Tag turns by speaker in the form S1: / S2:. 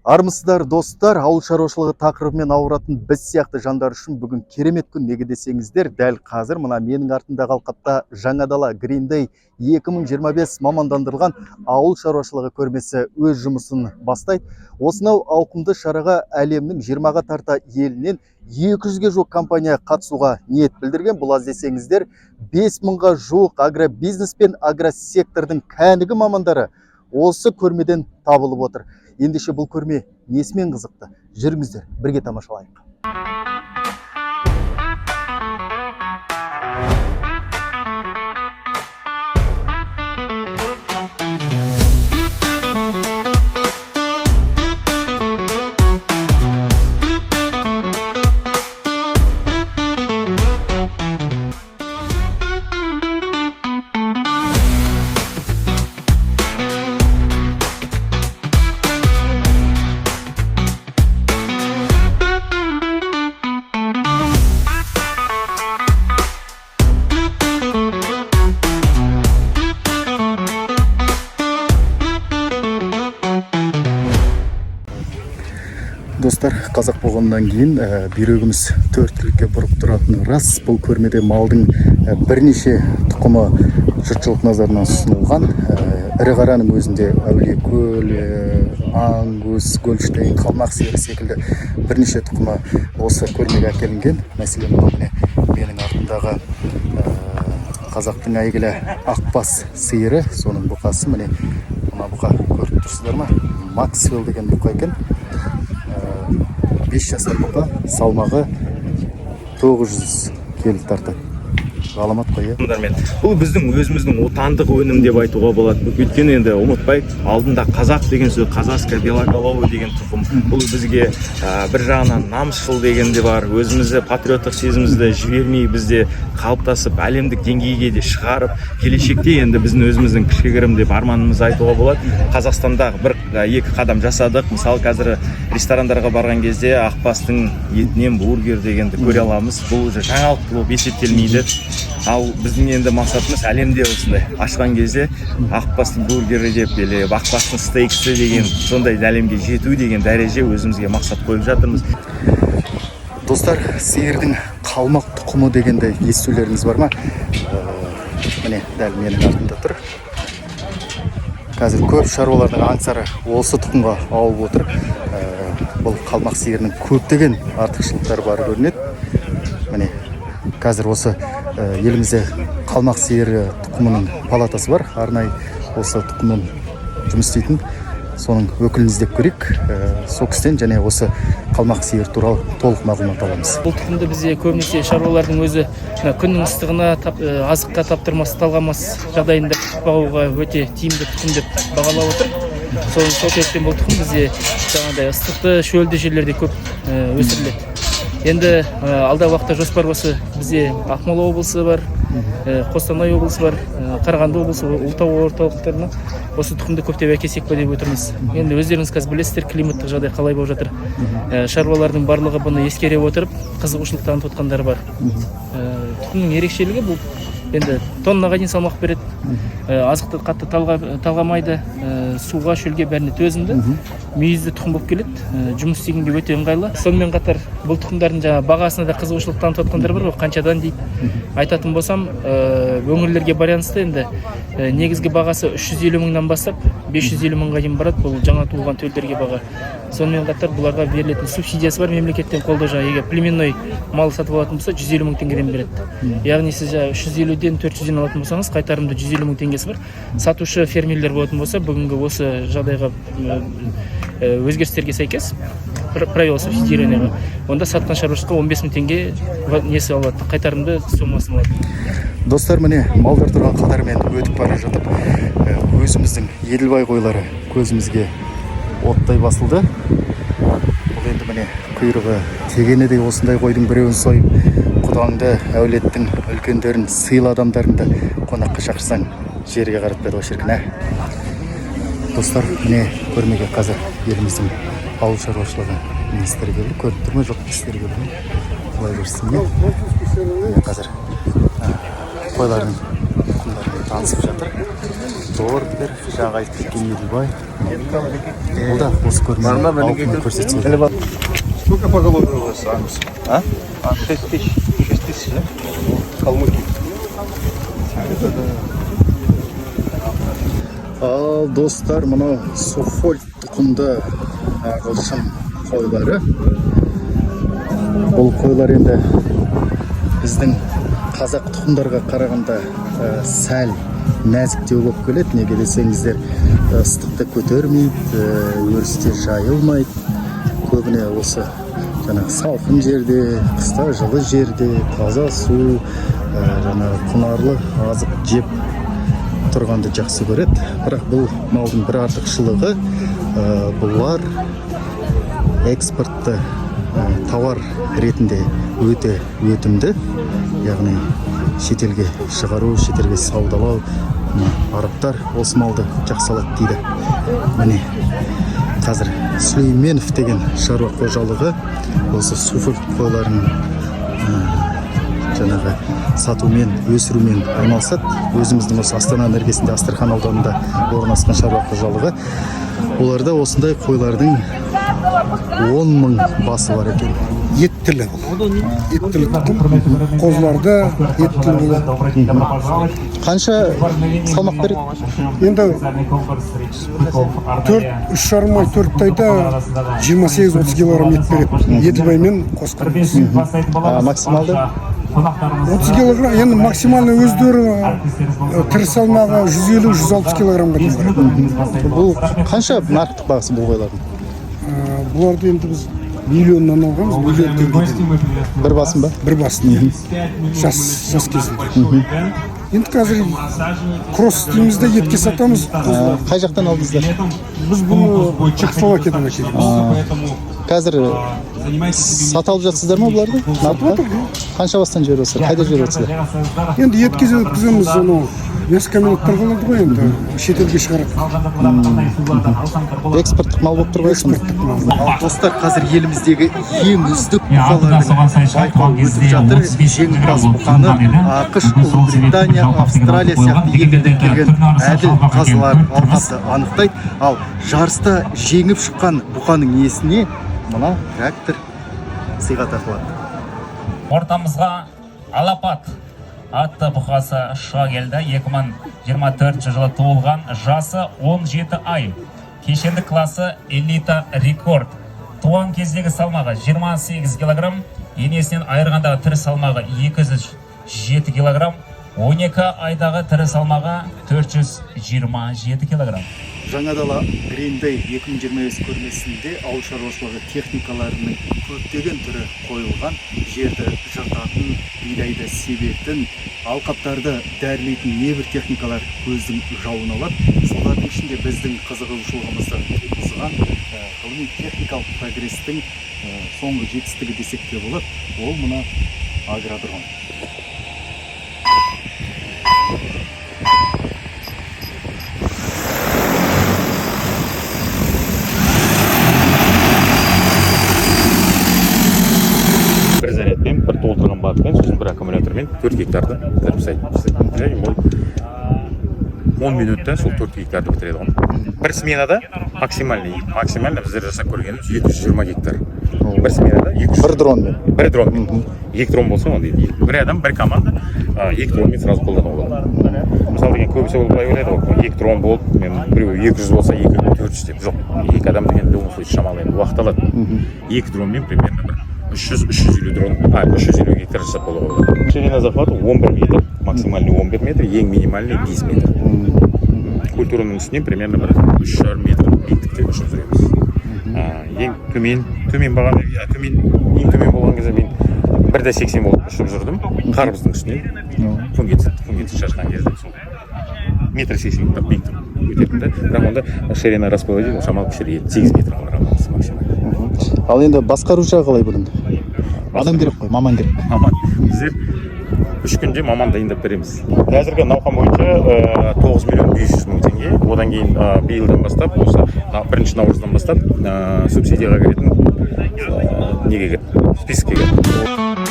S1: Армысыздар достар, ауыл шаруашылығы тақырыбымен ауыратын біз сияқты жандар үшін бүгін керемет күн. Неге десеңіздер, дәл қазір мына менің артымдағы алқапта жаңа дала Green Day 2025 мамандандырылған ауыл шаруашылығы көрмесі өз жұмысын бастайды. Осынау ауқымды шараға әлемнің 20-ға тарта елінен 200-ге жуық компания қатысуға ниет білдірген. Бұл аз десеңіздер 5000-ға жуық агробизнес пен агросектордың кәнігі мамандары осы көрмеден табылып отыр. Ендеше бұл көрме несімен қызықты? Жүріңіздер, бірге тамашалайық. Достар, қазақ болғаннан кейін бүйрегіміз төрт түлікке бұрып тұратыны рас. Бұл көрмеде малдың бірнеше тұқымы жұртшылық назарынан ұсынылған. Ірі қараның өзінде әулиекөл, ангус, гольштейн, қалмақ сиыры секілді бірнеше тұқымы осы көрмеге әкелінген. Мәселен, менің артымдағы қазақтың әйгілі ақбас сиыры, соның бұқасы. Міне мына бұқа көріп тұрсыздар ма? Максвелл деген бұқа екен. 5 жасар бұқа, салмағы 900 келі тартады. Ғаламат қой.
S2: Бұл біздің өзіміздің отандық өнім деп айтуға болады. Өйткені енді ұмытпай, алдында қазақ деген сөз, казахская белоголовый деген тұқым. Бұл бізге бір жағынан намысшыл деген де бар. Өзімізді патриоттық сезімімізді жібермей, бізде қалыптасып, әлемдік деңгейге де шығарып, келешекте енді біздің өзіміздің кішігірім деп арманымызды айтуға болады. Қазақстанда екі қадам жасадық. Мысалы, қазір ресторандарға барған кезде ақбастың етінен бургер дегенді көре аламыз. Бұл жаңалық болып есептелмейді. Ал біздің енді мақсатымыз әлемде осындай ашқан кезде ақбастың бургері деп, ақбастың стейкісі деген сондай әлемге жету деген дәреже өзімізге мақсат қойып жатырмыз.
S1: Достар, сиырдың қалмақ тұқымы дегенде естулеріңіз бар ма? Міне дәл менің артымда тұр. Қазір көп шаруалардың аңсары осы тұқымға ауып отыр. Бұл қалмақ сиырының көптеген артықшылықтары бар көрінеді. Міне қазір осы елімізде қалмақ сиыры тұқымының палатасы бар. Арнайы осы тұқымын жұмыс істейтін. Соның өкілін іздеп көрейік. Сол кісіден және осы қалмақ сиыр туралы толық мағлұмат аламыз.
S3: Бұл тұқымды бізде көбінесе шаруалардың өзі күннің ыстығына азыққа таптырмас, талғамас жағдайында бағуға өте тиімді тұқым деп бағалап отыр. Сол себептен бұл тұқым бізде жаңағыдай ыстықты, шөлді жерлерде көп өсіріледі. Енді алдағы уақытта жоспар осы бізде Ақмола облысы бар, Қостанай облысы бар, Қарағанды облысы, Ұлытау орталықтарына осы тұқымды көптеп әкелсек па деп отырмыз. Енді өздеріңіз қазір білесіздер, климаттық жағдай қалай болып жатыр. Шаруалардың барлығы бұны ескере отырып, қызығушылық танытып отқандары бар. Тұқымның ерекшелігі бұл енді тоннаға дейін салмақ береді. Азықты қатты талғамайды, суға, шөлге бәріне төзімді. Мүйізді тұқым болып келеді. Жұмыс істегенге өте ыңғайлы. Сонымен қатар бұл тұқымдардың жаңа бағасына да қызығушылық танытып отқандар бар. Қаншадан дейді. Айтатын болсам, өңірлерге байланысты енді негізгі бағасы 350 мыңнан бастап 550 мыңға дейін барады. Бұл жаңа туылған төлдерге баға. Сонымен қатар бұларға берілетін субсидиясы бар, мемлекеттен қолдау. Егер племенной мал сатып алатын болса 150 мың теңгеден береді. Яғни сіз 350-ден 400-ден алатын болсаңыз, қайтарымды 150 мың теңгесі бар. Сатушы фермерлер болатын болса, бүгінгі осы жағдайға өзгерістерге сәйкес правила субсидированияға, онда сатқан шаруашылыққа 15 мың теңге несі алады, қайтарымды сомасын алады.
S1: Достар, міне малдар тұрған қатармен өтіп бара жатып, өзіміздің Еділбай қойлары көзімізге оттай басылды. Бұл енді міне құйрығы тегенедей осындай қойдың біреуін сойып, құдаңды, әулеттің үлкендерін, сыйлы адамдарыңды қонаққа шақырсаң, жерге қаратпайды ғой шіркін. Достар, міне көрмеге қазір еліміздің ауыл шаруашылығы министрі келді. Көріп тұр ма, жоқ кісілер келді. Құлай берсін. Қазір қойлардың тұқымдарымен танысып жатыр. Бордер, жаңа айтып кеткен Еділбай. Бұл да осы көрмені ауқымын көрсетсе.
S4: Сколько поголовья у вас анус?
S1: А?
S4: 6 тысяч. 6 тысяч, да? Калмыкия.
S1: Ал достар, мынау Суфоль тұқымды ағылшын қойлары. Бұл қойлар енді біздің қазақ тұқымдарға қарағанда сәл нәзіктеу болып келеді. Неге десеңіздер, ыстықты көтермейді, өрісте жайылмайды. Көбіне осы жаңағы салқын жерде, қыста жылы жерде, таза су, жаңағы құнарлы азық жеп тұрғанды жақсы көреді. Бірақ бұл малдың бір артықшылығы, бұлар экспортты тауар ретінде өте өтімді, яғни шетелге шығару, шетелге саудалау. Арабтар осы малды жақсы алады дейді. Міне қазір Сүлейменов деген шаруа қожалығы осы Суфоль қойларын жаңағы сатумен, өсірумен айналысады. Өзіміздің осы Астана іргесінде Астрахан ауданында орналасқан шаруа қожалығы. Оларда осындай қойлардың 10 мың басы бар екен.
S4: Еттілі. Еттілі тұқым. Қозыларда еттілі.
S1: Қанша салмақ береді?
S4: Енді 3,5 ай 4 айда 28-30 килограмм ет береді. Еділбаймен қосқан.
S1: Максималды?
S4: 30 килограмм, енді максимальный өздері тірі салмағы 150-160 килограммға дейін барады.
S1: Бұл қанша нарықтық бағасы бұл қойлардың?
S4: Бұларды енді біз миллионнан алғанбыз, миллион теңгеден.
S1: Bir басын ба?
S4: Bir басын. Жас кезінде. Енді қазір кросс деймізде етке сатамыз.
S1: Қай жақтан алдыңыздар?
S4: Біз бұны Чехословакиядан әкелдік.
S1: Қазір сата алып жатсыздар ма бұларды? Нарықта? Қанша бастан жіберіп отырсыздар? Қайда жіберіп отырсыздар?
S4: Енді етке өткіземіз, мясокомбинаттар болады ғой, енді шетелге шығарады.
S1: Экспорттық мал болып тұр ғой.
S4: Экспорттық мал.
S1: Достар, қазір еліміздегі ең үздік бұқалардың байқауы өтіп жатыр. Жеңімпаз бұқаны ақш, Ұлыбритания, Австралия сияқты елдерден келген әділ қазылар алқасы анықтайды. Ал жарыста жеңіп шыққан бұқаның иесіне мына трактор сыйға тартылады.
S5: Ортамызға Алапат атты бұқасы шыға келді. 2024 жылы туылған, жасы 17 ай. Кешенді класы элита рекорд. Туған кездегі салмағы 28 килограмм, енесінен айырғандағы тірі салмағы 207 килограмм, 12 айдағы тірі салмағы 427 килограмм.
S1: Жаңадала Грин-Дэй 2025 көрмесінде ауыл шаруашылығы техникаларының көптеген түрі қойылған. Жерді жыртатын, бидайды себетін, алқаптарды дәрілейтін небір техникалар көздің жауын алады. Солардың ішінде біздің қызығушылығымызды туғызған ғылыми техникалық прогрестің соңғы жетістігі десек те болады. Ол мына агродрон.
S2: Бір зарядпен, бір толтырған бакпен, сосын бір аккумулятормен 4 гектарды бітіріп тастайды. 10 минутта сол 4 гектарды бітіреді ғой. Бір сменада максимально біздер жасап көргеніміз 220 гектар. Бір сменада 200.
S1: Бір дронмен.
S2: Бір дронмен. 2 дрон болса онда бір адам, бір команда 2 дронмен сразу қолдануға болады. Мысалы деген көбісі ол былай ойлайды ғой, 2 дрон болып, мен біреу 200 болса 400 деп. Жоқ, 2 адам деген любой случай шамалы енді уақыт алады. 2 дронмен примерно бір 350 дрон, 350 гектар жасап болуға болады. Ширина захвата 11 метр, максимальный 11 метр, ең минимальный 10 метр. Культураның үстінен примерно бір 3,5 метр биіктікте ұшып жүреміз. Ең төмен бағаны, ең төмен болған кезде мен 1,80 болып ұшып жүрдім. Қарбыздың үстінен фунгенцит шашқан кезде сол 1,80 метр биіктік көтердім. Бірақ онда ширина распылы дейді, шамалы кішірейеді, 8 метр қалған максимально.
S1: Ал енді басқару жағы қалай бұның? Адам керек қой, маман керек.
S2: Маман. Біздер 3 күнде маман дайындап береміз. Қазіргі науқан бойынша 9 миллион 500 мың теңге. Одан кейін биылдан бастап, осы 1 наурыздан бастап субсидияға кіретін неге кірді, спискіге кірді.